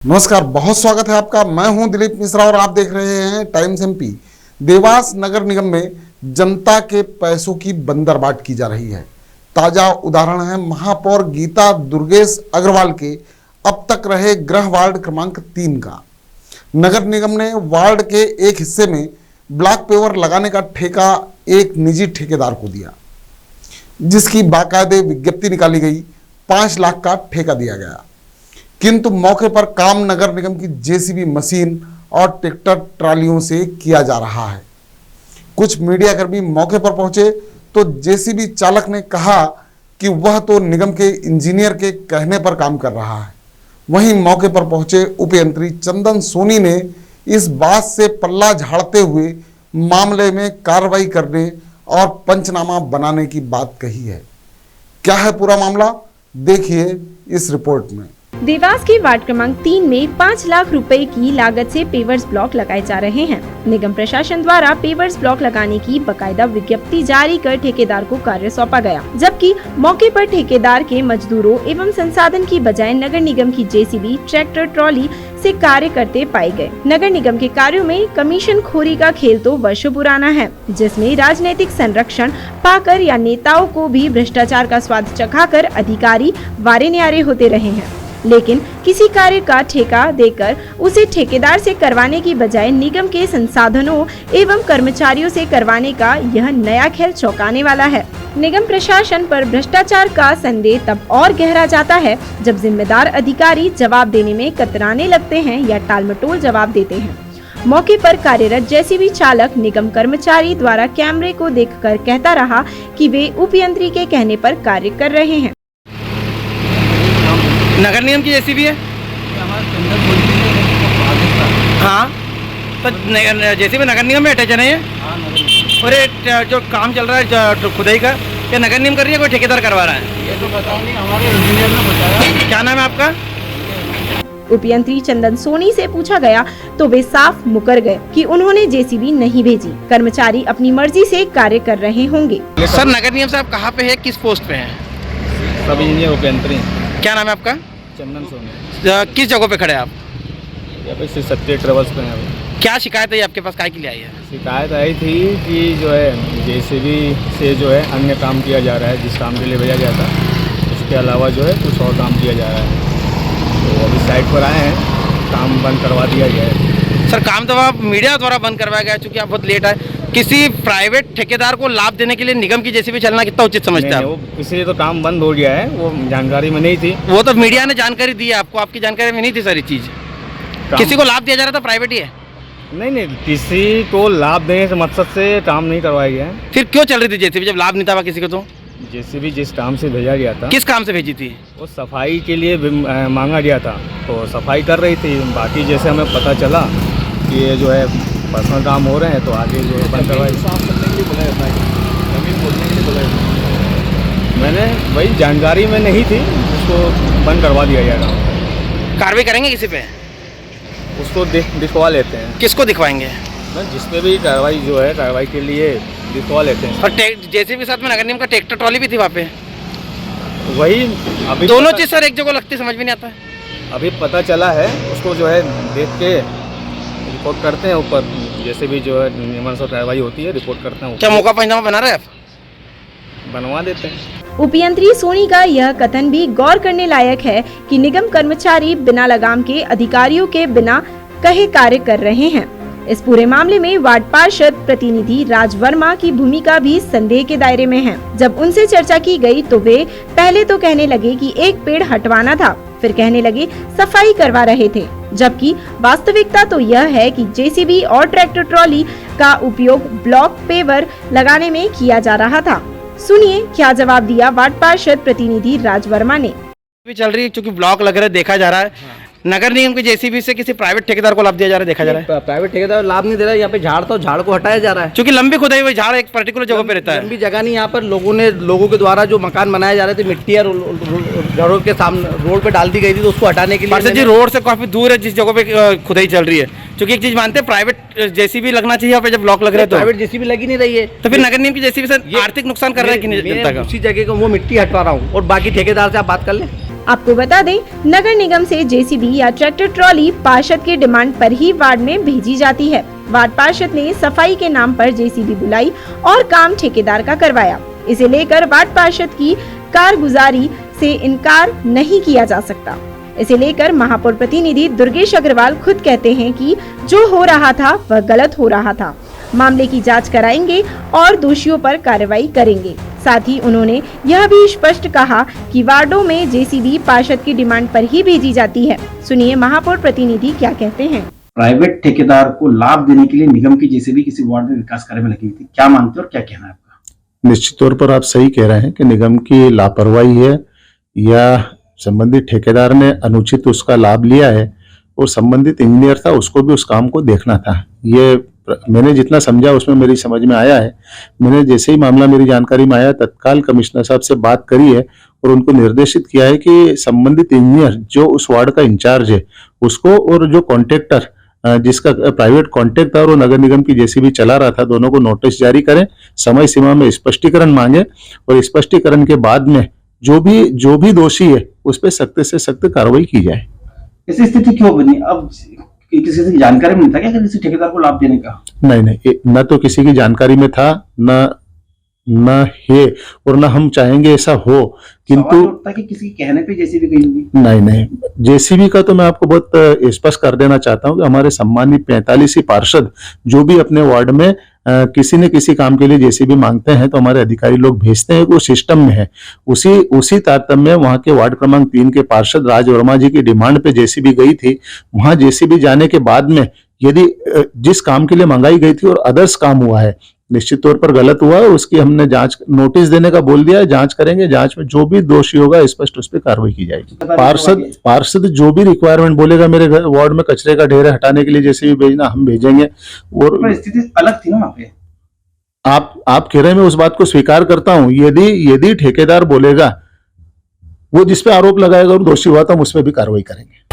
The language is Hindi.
नमस्कार, बहुत स्वागत है आपका। मैं हूं दिलीप मिश्रा और आप देख रहे हैं टाइम्स एमपी। देवास नगर निगम में जनता के पैसों की बंदरबाट की जा रही है। ताजा उदाहरण है महापौर गीता दुर्गेश अग्रवाल के अब तक रहे गृह वार्ड क्रमांक 3 का। नगर निगम ने वार्ड के एक हिस्से में ब्लॉक पेवर लगाने का ठेका एक निजी ठेकेदार को दिया, जिसकी बाकायदे विज्ञप्ति निकाली गई। 5 लाख का ठेका दिया गया, किंतु मौके पर काम नगर निगम की जेसीबी मशीन और ट्रैक्टर ट्रालियों से किया जा रहा है। कुछ मीडियाकर्मी मौके पर पहुंचे तो जेसीबी चालक ने कहा कि वह तो निगम के इंजीनियर के कहने पर काम कर रहा है। वहीं मौके पर पहुंचे उपयंत्री चंदन सोनी ने इस बात से पल्ला झाड़ते हुए मामले में कार्रवाई करने और पंचनामा बनाने की बात कही है। क्या है पूरा मामला, देखिए इस रिपोर्ट में। देवास के वार्ड क्रमांक 3 में 5 लाख रुपए की लागत से पेवर्स ब्लॉक लगाए जा रहे हैं। निगम प्रशासन द्वारा पेवर्स ब्लॉक लगाने की बकायदा विज्ञप्ति जारी कर ठेकेदार को कार्य सौंपा गया, जबकि मौके पर ठेकेदार के मजदूरों एवं संसाधन की बजाय नगर निगम की जेसीबी, ट्रैक्टर ट्रॉली से कार्य करते पाए गए। नगर निगम के कार्यों में कमीशन खोरी का खेल तो वर्षों पुराना है, जिसमें राजनीतिक संरक्षण पाकर या नेताओं को भी भ्रष्टाचार का स्वाद चखाकर अधिकारी वारे न्यारे होते रहे हैं। लेकिन किसी कार्य का ठेका देकर उसे ठेकेदार से करवाने की बजाय निगम के संसाधनों एवं कर्मचारियों से करवाने का यह नया खेल चौंकाने वाला है। निगम प्रशासन पर भ्रष्टाचार का संदेह तब और गहरा जाता है जब जिम्मेदार अधिकारी जवाब देने में कतराने लगते हैं या टालमटोल जवाब देते हैं। मौके पर कार्यरत जेसीबी चालक निगम कर्मचारी द्वारा कैमरे को देखकर कहता रहा कि वे उपयंत्री के कहने पर कार्य कर रहे हैं। नगर निगम की जेसीबी है। हाँ, तो जेसीबी नगर निगम में अटैच है। और ये जो काम चल रहा है खुदाई का, क्या नगर निगम कर रही है, कोई ठेकेदार करवा रहा है? ये तो पता नहीं, हमारे इंजीनियर ने बताया। क्या नाम है आपका? उपयंत्री चंदन सोनी से पूछा गया तो वे साफ मुकर गए कि उन्होंने जेसीबी नहीं भेजी। कर्मचारी अपनी मर्जी से कार्य कर रहे होंगे। सर, नगर निगम साहब कहाँ पे है, किस पोस्ट पे है? सब इंजीनियर उपयंत्री। क्या नाम है आपका? चंदन सोनी। किस जगह पे खड़े हैं आप? यहाँ पे श्री सत्य ट्रेवल्स पे हैं। क्या शिकायत है आपके पास, काय के लिए आई है? शिकायत आई थी कि जो है जेसीबी से जो है अन्य काम किया जा रहा है, जिस काम के लिए भेजा गया था उसके अलावा जो है कुछ और काम किया जा रहा है। तो अभी साइट पर आए हैं, काम बंद करवा दिया गया है। सर, काम तो आप मीडिया द्वारा बंद करवाया गया, चूँकि आप बहुत लेट आए। किसी प्राइवेट ठेकेदार को लाभ देने के लिए निगम की जेसीबी चलना कितना उचित समझते हैं आप? वो इसलिए तो काम बंद हो गया है, वो जानकारी में नहीं थी। वो तो मीडिया ने जानकारी दी है आपको, आपकी जानकारी में नहीं थी सारी चीज़। किसी को लाभ दिया जा रहा था, प्राइवेट ही है? नहीं, किसी को लाभ देने के मकसद से काम नहीं करवाया गया है। फिर क्यों चल रही थी जेसीबी जब लाभ नहीं था किसी को? तो जेसीबी जिस काम से भेजा गया था, किस काम से भेजी थी? वो सफाई के लिए मांगा गया था, तो सफाई कर रही थी। बाकी जैसे हमें पता चला कि ये जो है पर्सनल काम हो रहे हैं, तो आगे जो है बंद करवाई। साफ करने के लिए बुलाया था, जमीन खोदने के लिए बुलाया था। मैंने वही जानकारी में नहीं थी, उसको बंद करवा दिया जाएगा। कार्रवाई करेंगे किसी पे? उसको दिखवा लेते हैं। किसको दिखवाएंगे? जिस पे भी कार्रवाई जो है, कार्रवाई के लिए दिखवा लेते हैं। और जेसीबी साथ में नगर निगम का ट्रैक्टर ट्रॉली भी थी वहाँ पे। वही अभी दोनों चीज़ सर एक जगह लगती, समझ में नहीं आता है। अभी पता चला है, उसको जो है देख के रिपोर्ट करते हैं ऊपर। जैसे भी जो है नियमानुसार कार्रवाई होती है, रिपोर्ट करते हैं। क्या मौका पंचनामा बना रहे हैं आप? बनवा देते हैं। उपयंत्री सोनी का यह कथन भी गौर करने लायक है कि निगम कर्मचारी बिना लगाम के अधिकारियों के बिना कहे कार्य कर रहे हैं। इस पूरे मामले में वार्ड पार्षद प्रतिनिधि राज वर्मा की भूमिका भी संदेह के दायरे में है। जब उनसे चर्चा की गई तो वे पहले तो कहने लगे कि एक पेड़ हटवाना था, फिर कहने लगे सफाई करवा रहे थे, जबकि वास्तविकता तो यह है कि जेसीबी और ट्रैक्टर ट्रॉली का उपयोग ब्लॉक पेवर लगाने में किया जा रहा था। सुनिए क्या जवाब दिया वार्ड पार्षद प्रतिनिधि राज वर्मा ने। भी चल रही है, क्योंकि ब्लॉक लग रहा है, देखा जा रहा है। नगर निगम की जेसीबी से किसी प्राइवेट ठेकेदार को लाभ दिया जा रहा है, देखा जा रहा है। प्राइवेट ठेकेदार लाभ नहीं दे रहा है। यहाँ पे झाड़ को हटाया जा रहा है, क्योंकि लंबी खुदाई हुई झाड़ एक पर्टिकुलर जगह पे रहता है। लंबी जगह नहीं। यहाँ पर लोगों के द्वारा जो मकान बनाए जा रहे थे, मिट्टी घरों के सामने रोड पे डाल दी गई थी, तो उसको हटाने के लिए जी रोड से काफी दूर है जिस जगह पे खुदाई चल रही है। क्योंकि एक चीज मानते हैं, प्राइवेट जेसीबी लगना चाहिए यहाँ पे जब ब्लॉक लग रहा है। तो प्राइवेट जेसीबी लगी नहीं रही है, तो फिर नगर निगम की जेसीबी से आर्थिक नुकसान कर रहा है कि नहीं जनता का? उसी जगह को वो मिट्टी हटवा रहा हूँ, और बाकी ठेकेदार से आप बात कर लें। आपको बता दें, नगर निगम से जेसीबी या ट्रैक्टर ट्रॉली पार्षद के डिमांड पर ही वार्ड में भेजी जाती है। वार्ड पार्षद ने सफाई के नाम पर जेसीबी बुलाई और काम ठेकेदार का करवाया। इसे लेकर वार्ड पार्षद की कारगुजारी से इनकार नहीं किया जा सकता। इसे लेकर महापौर प्रतिनिधि दुर्गेश अग्रवाल खुद कहते हैं कि जो हो रहा था वह गलत हो रहा था। मामले की जांच कराएंगे और दोषियों पर कार्रवाई करेंगे। साथ ही उन्होंने यह भी स्पष्ट कहा कि वार्डों में जेसीबी पार्षद की डिमांड पर ही भेजी जाती है। सुनिए महापौर प्रतिनिधि क्या कहते हैं। प्राइवेट ठेकेदार को लाभ देने के लिए निगम की जेसीबी किसी वार्ड में विकास कार्य में लगी हुई थी, क्या मानते हो और क्या कहना है आपका? निश्चित तौर पर आप सही कह रहे हैं कि निगम की लापरवाही है या संबंधित ठेकेदार ने अनुचित उसका लाभ लिया है और संबंधित इंजीनियर था, उसको भी उस काम को देखना था। ये मैंने जितना समझा उसमें मेरी समझ में आया है। मैंने जैसे ही मामला मेरी जानकारी में आया तत्काल कमिश्नर साहब से बात करी है और उनको निर्देशित किया है कि संबंधित इंजीनियर जो उस वार्ड का इंचार्ज है उसको और जो कॉन्ट्रैक्टर जिसका प्राइवेट कॉन्ट्रैक्ट था और वो नगर निगम की जेसीबी चला रहा था, दोनों को नोटिस जारी करें, समय सीमा में स्पष्टीकरण मांगे और स्पष्टीकरण के बाद में जो भी दोषी है उस पर सख्त से सख्त कार्रवाई की जाए। ऐसी स्थिति क्यों बनी? अब किसी से जानकारी में नहीं था क्या किसी ठेकेदार को लाभ देने का? नहीं, न तो किसी की जानकारी में था, न है और न हम चाहेंगे ऐसा हो, किंतु कि किसी के कहने पे जेसीबी गई होगी। नहीं, जेसीबी का तो मैं आपको बहुत स्पष्ट कर देना चाहता हूं कि हमारे सम्मानित 45 ही पार्षद जो भी अपने वार्ड में किसी न किसी काम के लिए जेसीबी मांगते हैं तो हमारे अधिकारी लोग भेजते हैं, वो सिस्टम में है। उसी तारतम्य वहां के वार्ड क्रमांक 3 के पार्षद राज वर्मा जी की डिमांड पे जेसीबी गई थी। वहां जेसीबी जाने के बाद में यदि जिस काम के लिए मंगाई गई थी और अदर्स काम हुआ है, निश्चित तौर पर गलत हुआ है, उसकी हमने जांच नोटिस देने का बोल दिया है, जांच करेंगे, जांच में जो भी दोषी होगा स्पष्ट उस पर कार्रवाई की जाएगी। पार्षद जो भी रिक्वायरमेंट बोलेगा, मेरे वार्ड में कचरे का ढेर हटाने के लिए जैसे भी भेजना हम भेजेंगे। और स्थिति अलग थी ना वहाँ पे। आप कह रहे हैं, मैं उस बात को स्वीकार करता हूं। यदि ठेकेदार बोलेगा, वो जिस पे आरोप लगाएगा और दोषी हुआ तो हम उस पर भी कार्रवाई करेंगे।